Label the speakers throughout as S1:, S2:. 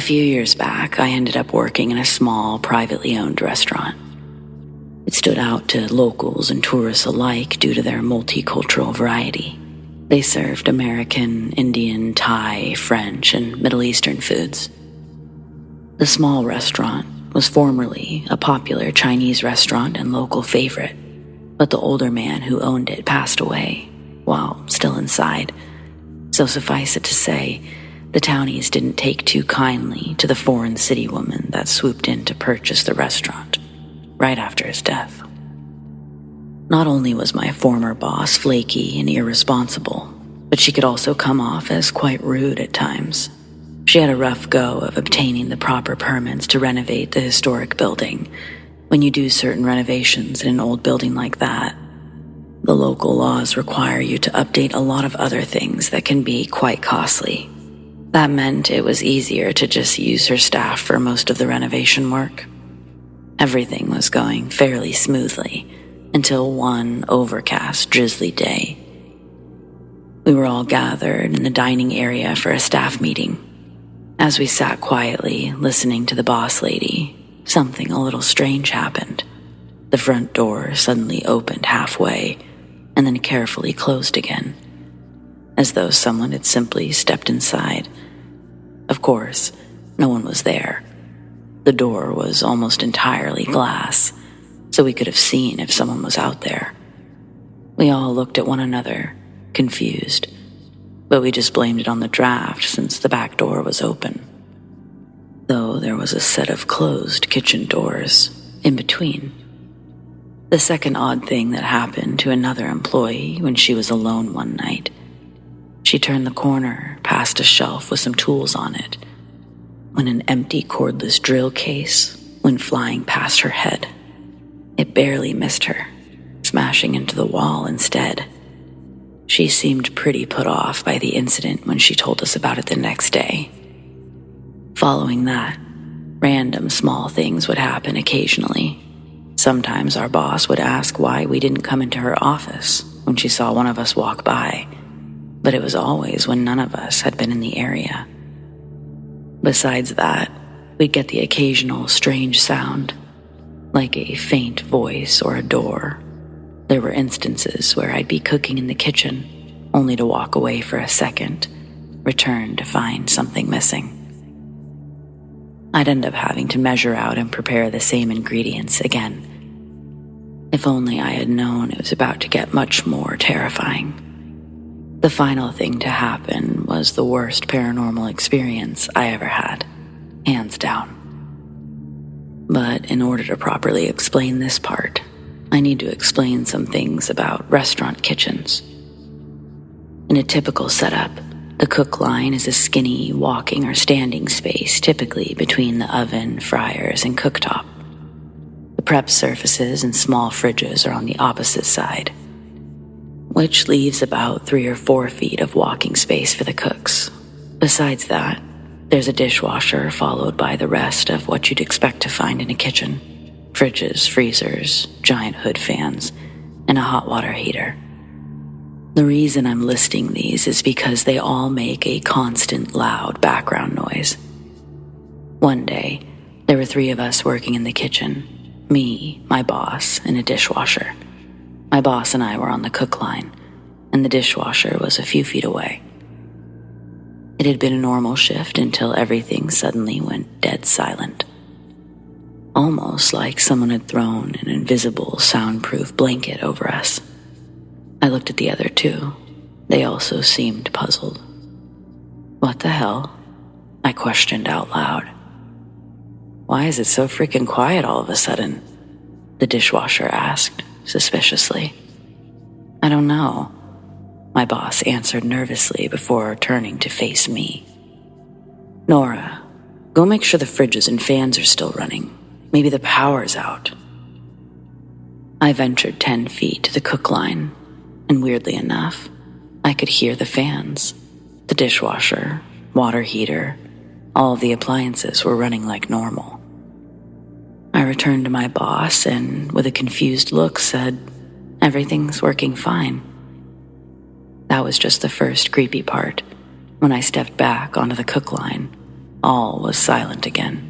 S1: few years back, I ended up working in a small, privately owned restaurant. It stood out to locals and tourists alike due to their multicultural variety. They served American, Indian, Thai, French, and Middle Eastern foods. The small restaurant was formerly a popular Chinese restaurant and local favorite, but the older man who owned it passed away while still inside. So suffice it to say, the townies didn't take too kindly to the foreign city woman that swooped in to purchase the restaurant right after his death. Not only was my former boss flaky and irresponsible, but she could also come off as quite rude at times. She had a rough go of obtaining the proper permits to renovate the historic building. When you do certain renovations in an old building like that, the local laws require you to update a lot of other things that can be quite costly. That meant it was easier to just use her staff for most of the renovation work. Everything was going fairly smoothly until one overcast, drizzly day. We were all gathered in the dining area for a staff meeting. As we sat quietly listening to the boss lady, something a little strange happened. The front door suddenly opened halfway and then carefully closed again, as though someone had simply stepped inside. Of course, no one was there. The door was almost entirely glass, so we could have seen if someone was out there. We all looked at one another, confused, but we just blamed it on the draft since the back door was open, though there was a set of closed kitchen doors in between. The second odd thing that happened to another employee when she was alone one night. She turned the corner past a shelf with some tools on it when an empty cordless drill case went flying past her head. It barely missed her, smashing into the wall instead. She seemed pretty put off by the incident when she told us about it the next day. Following that, random small things would happen occasionally. Sometimes our boss would ask why we didn't come into her office when she saw one of us walk by, but it was always when none of us had been in the area. Besides that, we'd get the occasional strange sound, like a faint voice or a door. There were instances where I'd be cooking in the kitchen, only to walk away for a second, return to find something missing. I'd end up having to measure out and prepare the same ingredients again. If only I had known it was about to get much more terrifying. The final thing to happen was the worst paranormal experience I ever had, hands down. But in order to properly explain this part, I need to explain some things about restaurant kitchens. In a typical setup, the cook line is a skinny walking or standing space typically between the oven, fryers, and cooktop. The prep surfaces and small fridges are on the opposite side, which leaves about 3 or 4 feet of walking space for the cooks. Besides that, there's a dishwasher followed by the rest of what you'd expect to find in a kitchen. Fridges, freezers, giant hood fans, and a hot water heater. The reason I'm listing these is because they all make a constant loud background noise. One day, there were 3 of us working in the kitchen. Me, my boss, and a dishwasher. My boss and I were on the cook line, and the dishwasher was a few feet away. It had been a normal shift until everything suddenly went dead silent. Almost like someone had thrown an invisible, soundproof blanket over us. I looked at the other 2. They also seemed puzzled. "What the hell?" I questioned out loud. "Why is it so freaking quiet all of a sudden?" the dishwasher asked, suspiciously. "I don't know," my boss answered nervously before turning to face me. "Nora, go make sure the fridges and fans are still running. Maybe the power's out." I ventured 10 feet to the cook line, and weirdly enough, I could hear the fans, the dishwasher, water heater, all of the appliances were running like normal. I returned to my boss and, with a confused look, said, "Everything's working fine." That was just the first creepy part. When I stepped back onto the cook line, all was silent again.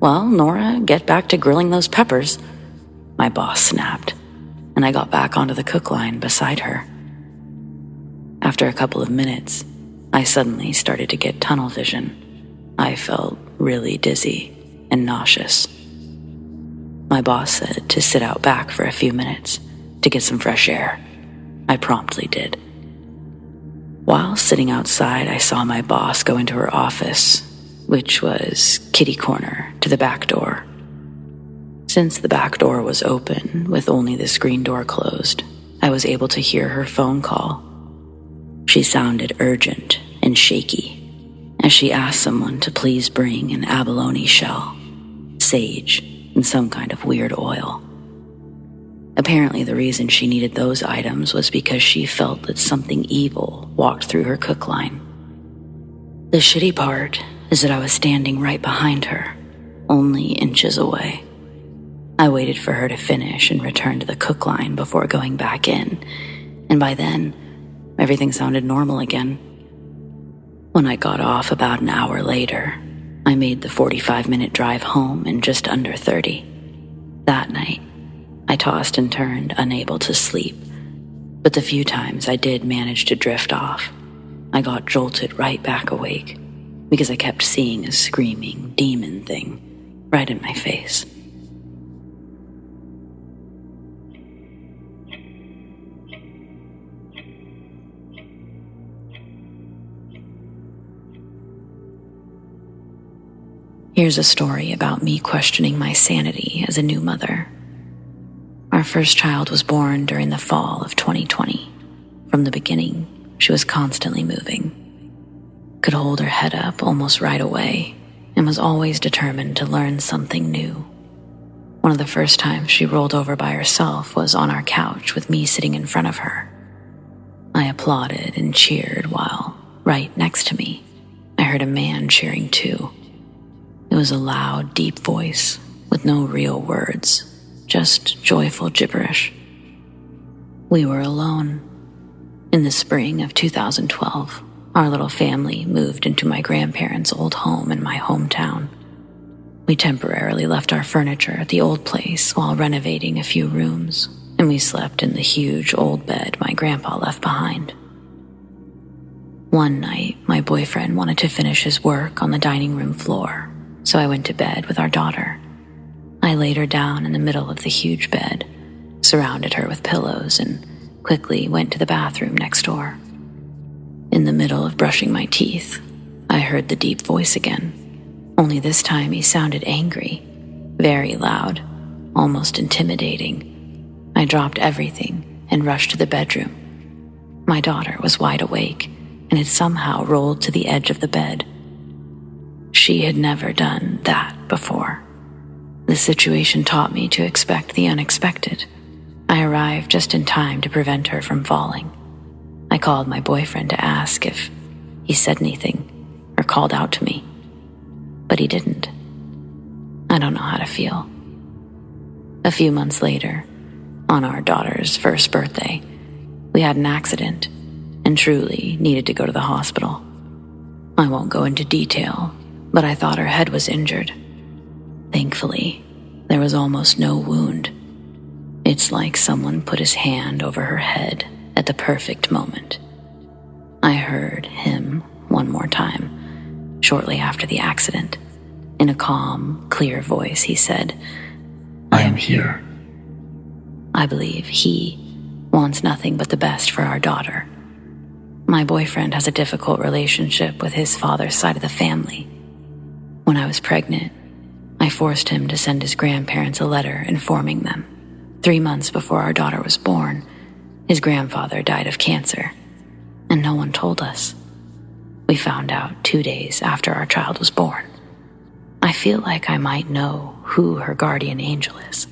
S1: "Well, Nora, get back to grilling those peppers," my boss snapped, and I got back onto the cook line beside her. After a couple of minutes, I suddenly started to get tunnel vision. I felt really dizzy and nauseous. My boss said to sit out back for a few minutes to get some fresh air. I promptly did. While sitting outside, I saw my boss go into her office, which was kitty corner to the back door. Since the back door was open with only the screen door closed, I was able to hear her phone call. She sounded urgent and shaky as she asked someone to please bring an abalone shell, sage, and some kind of weird oil. Apparently, the reason she needed those items was because she felt that something evil walked through her cook line. The shitty part is that I was standing right behind her, only inches away. I waited for her to finish and return to the cook line before going back in, and by then, everything sounded normal again. When I got off about an hour later, I made the 45-minute drive home in just under 30. That night, I tossed and turned, unable to sleep, but the few times I did manage to drift off, I got jolted right back awake because I kept seeing a screaming demon thing right in my face. Here's a story about me questioning my sanity as a new mother. Our first child was born during the fall of 2020. From the beginning, she was constantly moving. Could hold her head up almost right away and was always determined to learn something new. One of the first times she rolled over by herself was on our couch with me sitting in front of her. I applauded and cheered while, right next to me, I heard a man cheering too. It was a loud, deep voice with no real words, just joyful gibberish. We were alone. In the spring of 2012, our little family moved into my grandparents' old home in my hometown. We temporarily left our furniture at the old place while renovating a few rooms, and we slept in the huge old bed my grandpa left behind. One night, my boyfriend wanted to finish his work on the dining room floor, so I went to bed with our daughter. I laid her down in the middle of the huge bed, surrounded her with pillows, and quickly went to the bathroom next door. In the middle of brushing my teeth, I heard the deep voice again, only this time he sounded angry, very loud, almost intimidating. I dropped everything and rushed to the bedroom. My daughter was wide awake and had somehow rolled to the edge of the bed. She had never done that before. The situation taught me to expect the unexpected. I arrived just in time to prevent her from falling. I called my boyfriend to ask if he said anything or called out to me, but he didn't. I don't know how to feel. A few months later, on our daughter's first birthday, we had an accident and truly needed to go to the hospital. I won't go into detail, but I thought her head was injured. Thankfully, there was almost no wound. It's like someone put his hand over her head at the perfect moment. I heard him one more time, shortly after the accident. In a calm, clear voice, he said,
S2: "I am here."
S1: I believe he wants nothing but the best for our daughter. My boyfriend has a difficult relationship with his father's side of the family. When I was pregnant, I forced him to send his grandparents a letter informing them. 3 months before our daughter was born, his grandfather died of cancer, and no one told us. We found out 2 days after our child was born. I feel like I might know who her guardian angel is.